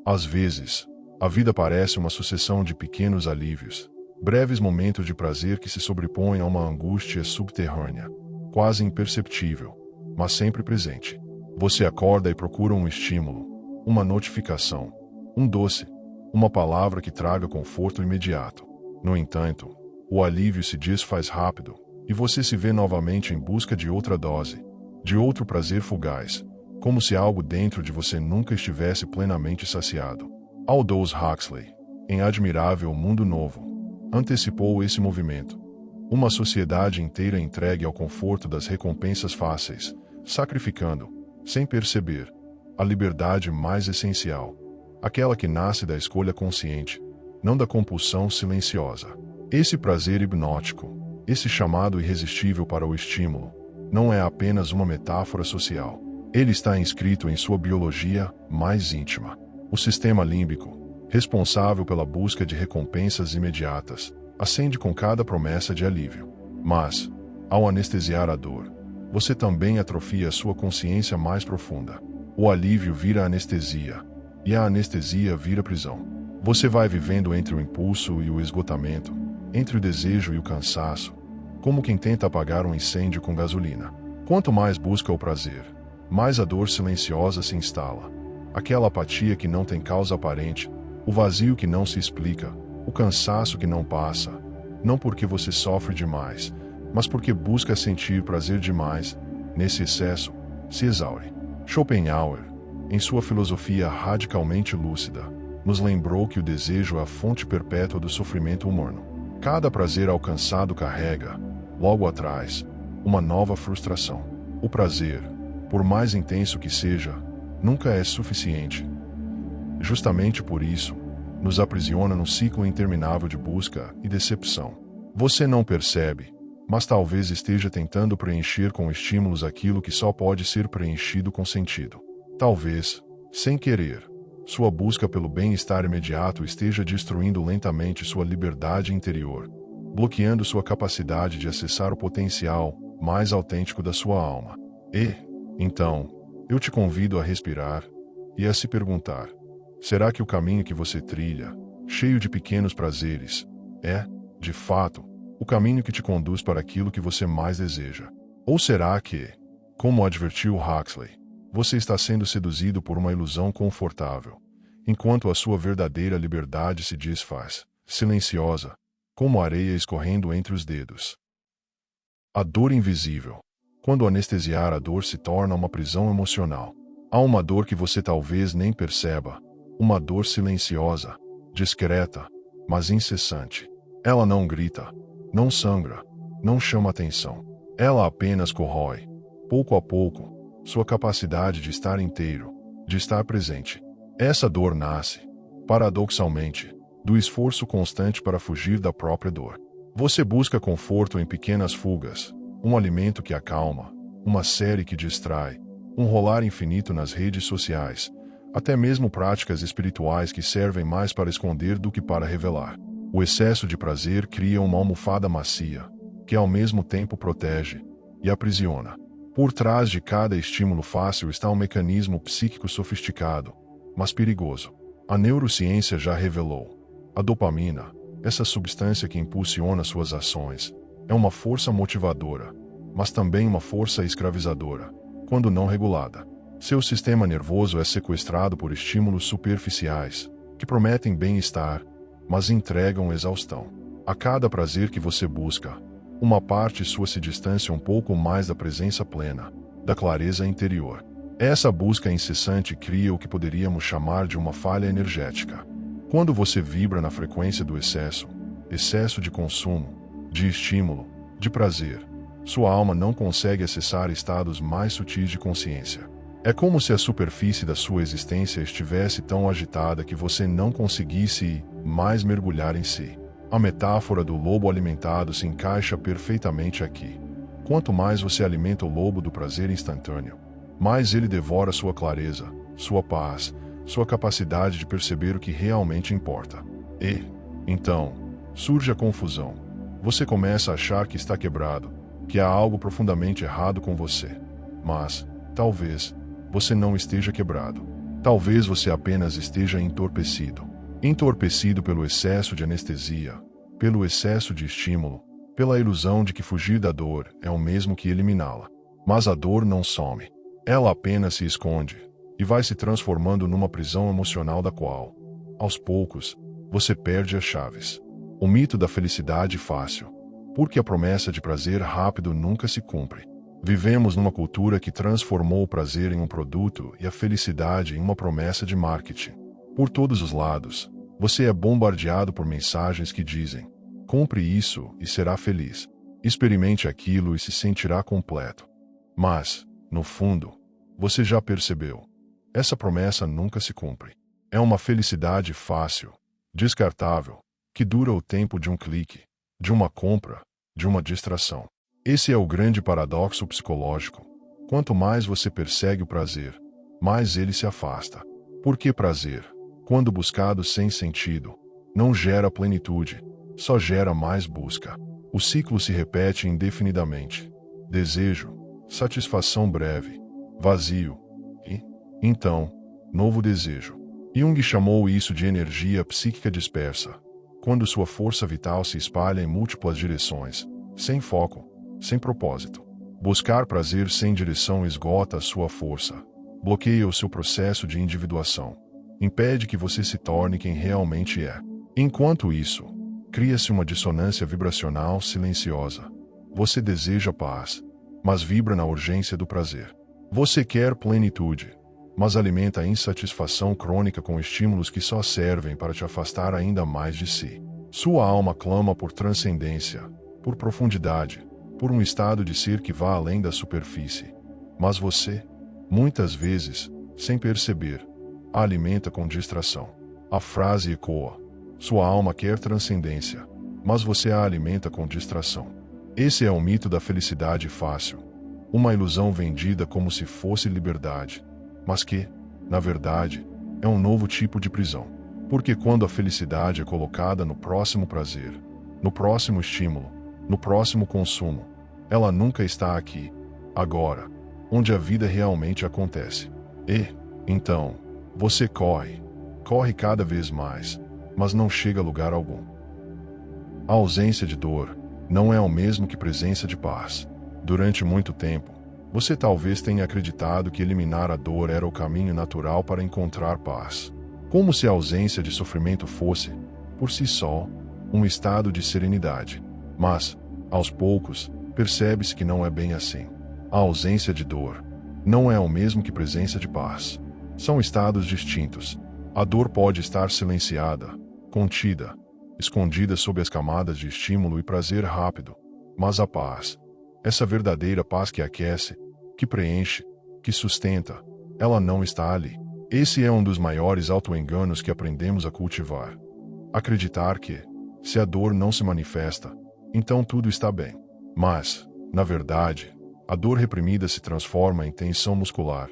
Às vezes, a vida parece uma sucessão de pequenos alívios, breves momentos de prazer que se sobrepõem a uma angústia subterrânea, quase imperceptível, mas sempre presente. Você acorda e procura um estímulo, uma notificação, um doce, uma palavra que traga conforto imediato. No entanto, o alívio se desfaz rápido, e você se vê novamente em busca de outra dose, de outro prazer fugaz, como se algo dentro de você nunca estivesse plenamente saciado. Aldous Huxley, em Admirável Mundo Novo, antecipou esse movimento. Uma sociedade inteira entregue ao conforto das recompensas fáceis, sacrificando, sem perceber, a liberdade mais essencial, aquela que nasce da escolha consciente, não da compulsão silenciosa. Esse prazer hipnótico, esse chamado irresistível para o estímulo, não é apenas uma metáfora social. Ele está inscrito em sua biologia mais íntima. O sistema límbico, responsável pela busca de recompensas imediatas, acende com cada promessa de alívio. Mas, ao anestesiar a dor, você também atrofia a sua consciência mais profunda. O alívio vira anestesia, e a anestesia vira prisão. Você vai vivendo entre o impulso e o esgotamento, entre o desejo e o cansaço, como quem tenta apagar um incêndio com gasolina. Quanto mais busca o prazer, mais a dor silenciosa se instala. Aquela apatia que não tem causa aparente, o vazio que não se explica, o cansaço que não passa, não porque você sofre demais, mas porque busca sentir prazer demais. Nesse excesso, se exaure. Schopenhauer, em sua filosofia radicalmente lúcida, nos lembrou que o desejo é a fonte perpétua do sofrimento humano. Cada prazer alcançado carrega, logo atrás, uma nova frustração. O prazer, por mais intenso que seja, nunca é suficiente. Justamente por isso, nos aprisiona num ciclo interminável de busca e decepção. Você não percebe, mas talvez esteja tentando preencher com estímulos aquilo que só pode ser preenchido com sentido. Talvez, sem querer, sua busca pelo bem-estar imediato esteja destruindo lentamente sua liberdade interior, bloqueando sua capacidade de acessar o potencial mais autêntico da sua alma. E, então, eu te convido a respirar e a se perguntar: será que o caminho que você trilha, cheio de pequenos prazeres, é, de fato, o caminho que te conduz para aquilo que você mais deseja? Ou será que, como advertiu Huxley, você está sendo seduzido por uma ilusão confortável, enquanto a sua verdadeira liberdade se desfaz, silenciosa, como areia escorrendo entre os dedos? A dor invisível. Quando anestesiar a dor se torna uma prisão emocional. Há uma dor que você talvez nem perceba, uma dor silenciosa, discreta, mas incessante. Ela não grita, não sangra, não chama atenção. Ela apenas corrói, pouco a pouco, sua capacidade de estar inteiro, de estar presente. Essa dor nasce, paradoxalmente, do esforço constante para fugir da própria dor. Você busca conforto em pequenas fugas, um alimento que acalma, uma série que distrai, um rolar infinito nas redes sociais, até mesmo práticas espirituais que servem mais para esconder do que para revelar. O excesso de prazer cria uma almofada macia, que ao mesmo tempo protege e aprisiona. Por trás de cada estímulo fácil está um mecanismo psíquico sofisticado, mas perigoso. A neurociência já revelou. A dopamina, essa substância que impulsiona suas ações, é uma força motivadora, mas também uma força escravizadora, quando não regulada. Seu sistema nervoso é sequestrado por estímulos superficiais, que prometem bem-estar, mas entregam exaustão. A cada prazer que você busca, uma parte sua se distancia um pouco mais da presença plena, da clareza interior. Essa busca incessante cria o que poderíamos chamar de uma falha energética. Quando você vibra na frequência do excesso de consumo, de estímulo, de prazer, sua alma não consegue acessar estados mais sutis de consciência. É como se a superfície da sua existência estivesse tão agitada que você não conseguisse mais mergulhar em si. A metáfora do lobo alimentado se encaixa perfeitamente aqui. Quanto mais você alimenta o lobo do prazer instantâneo, mais ele devora sua clareza, sua paz, sua capacidade de perceber o que realmente importa. E, então, surge a confusão. Você começa a achar que está quebrado, que há algo profundamente errado com você. Mas, talvez, você não esteja quebrado. Talvez você apenas esteja entorpecido. Entorpecido pelo excesso de anestesia, pelo excesso de estímulo, pela ilusão de que fugir da dor é o mesmo que eliminá-la. Mas a dor não some. Ela apenas se esconde e vai se transformando numa prisão emocional da qual, aos poucos, você perde as chaves. O mito da felicidade fácil. Porque a promessa de prazer rápido nunca se cumpre. Vivemos numa cultura que transformou o prazer em um produto e a felicidade em uma promessa de marketing. Por todos os lados, você é bombardeado por mensagens que dizem: compre isso e será feliz. Experimente aquilo e se sentirá completo. Mas, no fundo, você já percebeu. Essa promessa nunca se cumpre. É uma felicidade fácil, descartável, que dura o tempo de um clique, de uma compra, de uma distração. Esse é o grande paradoxo psicológico. Quanto mais você persegue o prazer, mais ele se afasta. Porque prazer, quando buscado sem sentido, não gera plenitude, só gera mais busca. O ciclo se repete indefinidamente. Desejo, satisfação breve, vazio e, então, novo desejo. Jung chamou isso de energia psíquica dispersa, quando sua força vital se espalha em múltiplas direções, sem foco, sem propósito. Buscar prazer sem direção esgota a sua força, bloqueia o seu processo de individuação, impede que você se torne quem realmente é. Enquanto isso, cria-se uma dissonância vibracional silenciosa. Você deseja paz, mas vibra na urgência do prazer. Você quer plenitude, mas alimenta a insatisfação crônica com estímulos que só servem para te afastar ainda mais de si. Sua alma clama por transcendência, por profundidade, por um estado de ser que vá além da superfície. Mas você, muitas vezes, sem perceber, a alimenta com distração. A frase ecoa: sua alma quer transcendência, mas você a alimenta com distração. Esse é o mito da felicidade fácil, uma ilusão vendida como se fosse liberdade, mas que, na verdade, é um novo tipo de prisão. Porque quando a felicidade é colocada no próximo prazer, no próximo estímulo, no próximo consumo, ela nunca está aqui, agora, onde a vida realmente acontece. E, então, você corre cada vez mais, mas não chega a lugar algum. A ausência de dor não é o mesmo que presença de paz. Durante muito tempo, você talvez tenha acreditado que eliminar a dor era o caminho natural para encontrar paz. Como se a ausência de sofrimento fosse, por si só, um estado de serenidade. Mas, aos poucos, percebe-se que não é bem assim. A ausência de dor não é o mesmo que presença de paz. São estados distintos. A dor pode estar silenciada, contida, escondida sob as camadas de estímulo e prazer rápido. Mas a paz, essa verdadeira paz que aquece, que preenche, que sustenta, ela não está ali. Esse é um dos maiores auto-enganos que aprendemos a cultivar. Acreditar que, se a dor não se manifesta, então tudo está bem. Mas, na verdade, a dor reprimida se transforma em tensão muscular,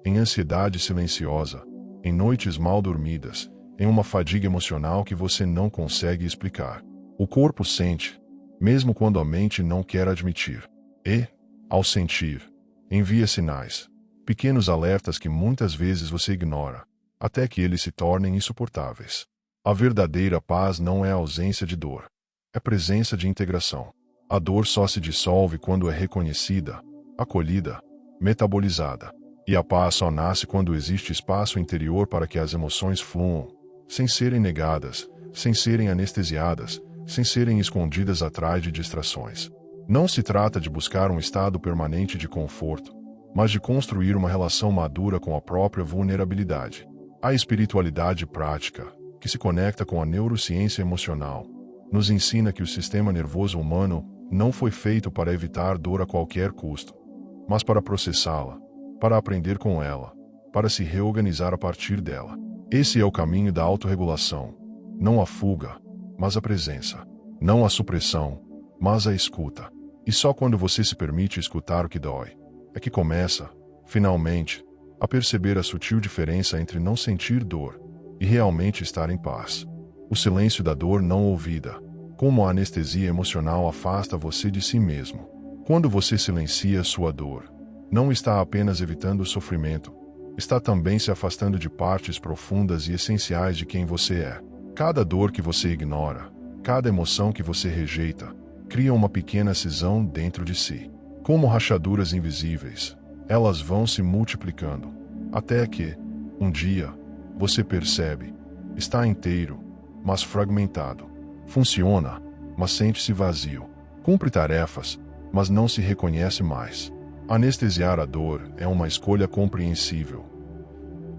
em ansiedade silenciosa, em noites mal dormidas, em uma fadiga emocional que você não consegue explicar. O corpo sente, mesmo quando a mente não quer admitir. E, ao sentir, envia sinais, pequenos alertas que muitas vezes você ignora, até que eles se tornem insuportáveis. A verdadeira paz não é a ausência de dor, é presença de integração. A dor só se dissolve quando é reconhecida, acolhida, metabolizada. E a paz só nasce quando existe espaço interior para que as emoções fluam, sem serem negadas, sem serem anestesiadas, sem serem escondidas atrás de distrações. Não se trata de buscar um estado permanente de conforto, mas de construir uma relação madura com a própria vulnerabilidade. A espiritualidade prática, que se conecta com a neurociência emocional, nos ensina que o sistema nervoso humano não foi feito para evitar dor a qualquer custo, mas para processá-la, para aprender com ela, para se reorganizar a partir dela. Esse é o caminho da autorregulação, não a fuga, mas a presença, não a supressão, mas a escuta. E só quando você se permite escutar o que dói, é que começa, finalmente, a perceber a sutil diferença entre não sentir dor e realmente estar em paz. O silêncio da dor não ouvida, como a anestesia emocional afasta você de si mesmo. Quando você silencia sua dor, não está apenas evitando o sofrimento, está também se afastando de partes profundas e essenciais de quem você é. Cada dor que você ignora, cada emoção que você rejeita, cria uma pequena cisão dentro de si. Como rachaduras invisíveis, elas vão se multiplicando, até que, um dia, você percebe, está inteiro, mas fragmentado. Funciona, mas sente-se vazio. Cumpre tarefas, mas não se reconhece mais. Anestesiar a dor é uma escolha compreensível.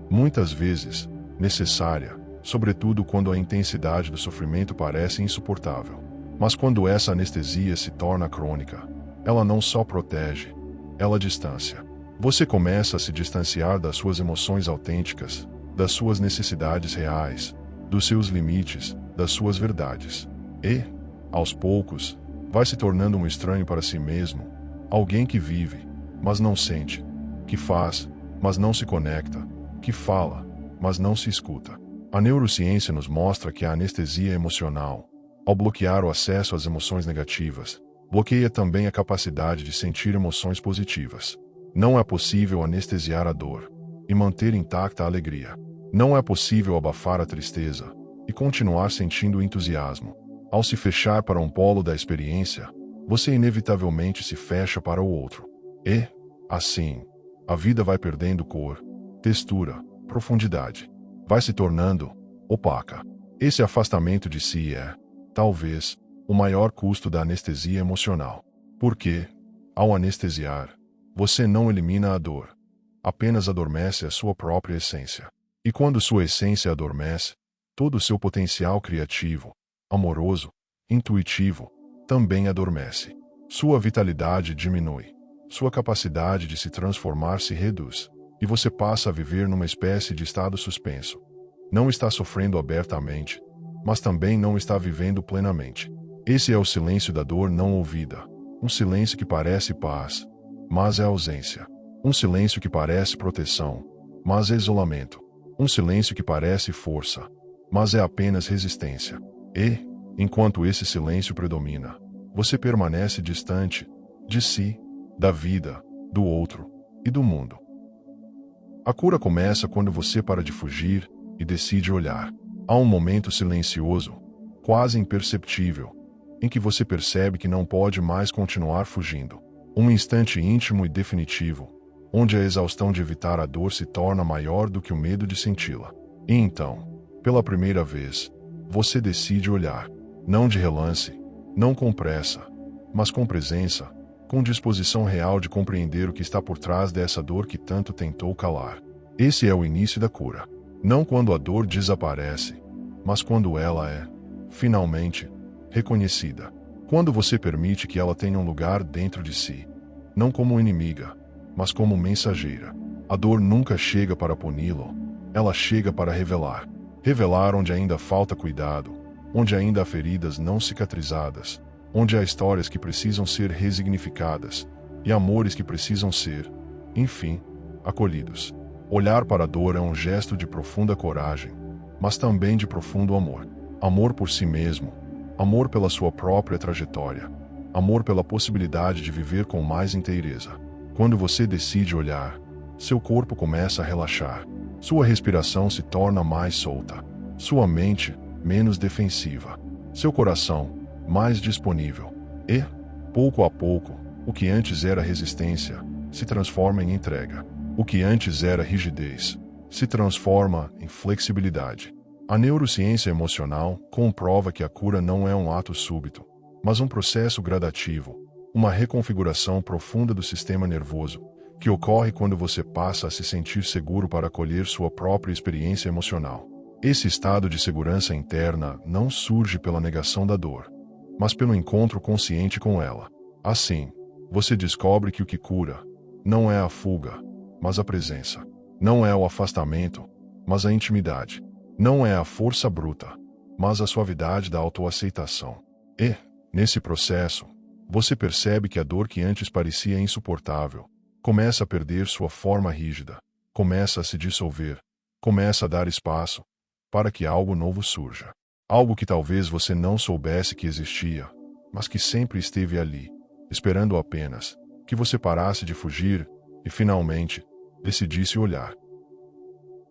Muitas vezes, necessária, sobretudo quando a intensidade do sofrimento parece insuportável. Mas quando essa anestesia se torna crônica, ela não só protege, ela distancia. Você começa a se distanciar das suas emoções autênticas, das suas necessidades reais, dos seus limites, das suas verdades. E, aos poucos, vai se tornando um estranho para si mesmo, alguém que vive, mas não sente, que faz, mas não se conecta, que fala, mas não se escuta. A neurociência nos mostra que a anestesia emocional, ao bloquear o acesso às emoções negativas, bloqueia também a capacidade de sentir emoções positivas. Não é possível anestesiar a dor e manter intacta a alegria. Não é possível abafar a tristeza e continuar sentindo entusiasmo. Ao se fechar para um polo da experiência, você inevitavelmente se fecha para o outro. E, assim, a vida vai perdendo cor, textura, profundidade. Vai se tornando opaca. Esse afastamento de si é, talvez, o maior custo da anestesia emocional. Porque, ao anestesiar, você não elimina a dor, apenas adormece a sua própria essência. E quando sua essência adormece, todo o seu potencial criativo, amoroso, intuitivo, também adormece. Sua vitalidade diminui. Sua capacidade de se transformar se reduz. E você passa a viver numa espécie de estado suspenso. Não está sofrendo abertamente, mas também não está vivendo plenamente. Esse é o silêncio da dor não ouvida. Um silêncio que parece paz, mas é ausência. Um silêncio que parece proteção, mas é isolamento. Um silêncio que parece força, mas é apenas resistência. E, enquanto esse silêncio predomina, você permanece distante de si, da vida, do outro e do mundo. A cura começa quando você para de fugir e decide olhar. Há um momento silencioso, quase imperceptível, em que você percebe que não pode mais continuar fugindo. Um instante íntimo e definitivo, onde a exaustão de evitar a dor se torna maior do que o medo de senti-la. E então, pela primeira vez, você decide olhar, não de relance, não com pressa, mas com presença, com disposição real de compreender o que está por trás dessa dor que tanto tentou calar. Esse é o início da cura. Não quando a dor desaparece, mas quando ela é, finalmente, reconhecida. Quando você permite que ela tenha um lugar dentro de si, não como inimiga, mas como mensageira. A dor nunca chega para puni-lo, ela chega para revelar. Revelar onde ainda falta cuidado, onde ainda há feridas não cicatrizadas, onde há histórias que precisam ser resignificadas e amores que precisam ser, enfim, acolhidos. Olhar para a dor é um gesto de profunda coragem, mas também de profundo amor. Amor por si mesmo, amor pela sua própria trajetória, amor pela possibilidade de viver com mais inteireza. Quando você decide olhar, seu corpo começa a relaxar, sua respiração se torna mais solta, sua mente menos defensiva, seu coração mais disponível. E, pouco a pouco, o que antes era resistência se transforma em entrega. O que antes era rigidez se transforma em flexibilidade. A neurociência emocional comprova que a cura não é um ato súbito, mas um processo gradativo, uma reconfiguração profunda do sistema nervoso, que ocorre quando você passa a se sentir seguro para acolher sua própria experiência emocional. Esse estado de segurança interna não surge pela negação da dor, mas pelo encontro consciente com ela. Assim, você descobre que o que cura não é a fuga, mas a presença. Não é o afastamento, mas a intimidade. Não é a força bruta, mas a suavidade da autoaceitação. E, nesse processo, você percebe que a dor que antes parecia insuportável começa a perder sua forma rígida, começa a se dissolver, começa a dar espaço para que algo novo surja. Algo que talvez você não soubesse que existia, mas que sempre esteve ali, esperando apenas que você parasse de fugir e, finalmente, decidisse olhar.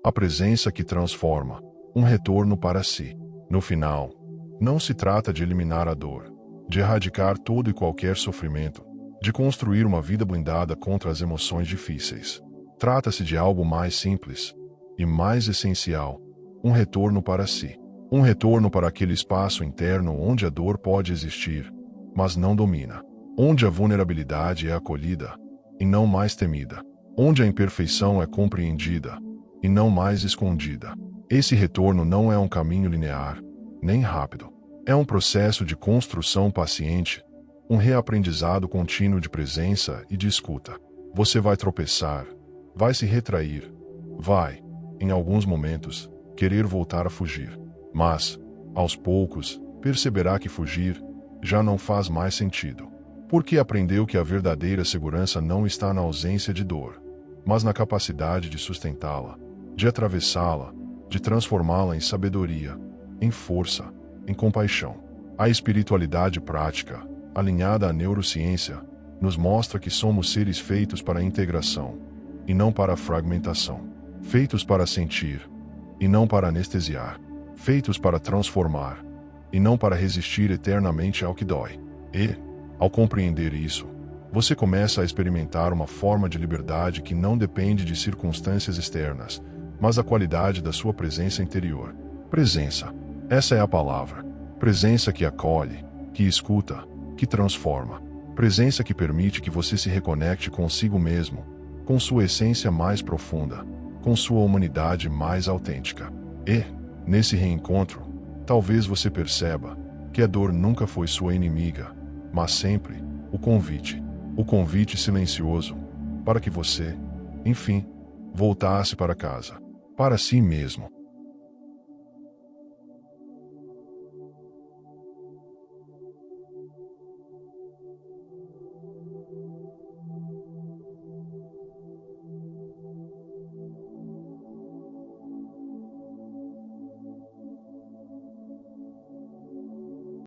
A presença que transforma. Um retorno para si. No final, não se trata de eliminar a dor, de erradicar todo e qualquer sofrimento, de construir uma vida blindada contra as emoções difíceis. Trata-se de algo mais simples e mais essencial: um retorno para si. Um retorno para aquele espaço interno onde a dor pode existir, mas não domina. Onde a vulnerabilidade é acolhida e não mais temida. Onde a imperfeição é compreendida e não mais escondida. Esse retorno não é um caminho linear, nem rápido. É um processo de construção paciente, um reaprendizado contínuo de presença e de escuta. Você vai tropeçar, vai se retrair, vai, em alguns momentos, querer voltar a fugir. Mas, aos poucos, perceberá que fugir já não faz mais sentido. Porque aprendeu que a verdadeira segurança não está na ausência de dor, mas na capacidade de sustentá-la, de atravessá-la, de transformá-la em sabedoria, em força, em compaixão. A espiritualidade prática, alinhada à neurociência, nos mostra que somos seres feitos para a integração, e não para a fragmentação. Feitos para sentir, e não para anestesiar. Feitos para transformar, e não para resistir eternamente ao que dói. E, ao compreender isso, você começa a experimentar uma forma de liberdade que não depende de circunstâncias externas, mas da qualidade da sua presença interior. Presença. Essa é a palavra. Presença que acolhe, que escuta, que transforma. Presença que permite que você se reconecte consigo mesmo, com sua essência mais profunda, com sua humanidade mais autêntica. E, nesse reencontro, talvez você perceba que a dor nunca foi sua inimiga, mas sempre o convite silencioso, para que você, enfim, voltasse para casa, para si mesmo.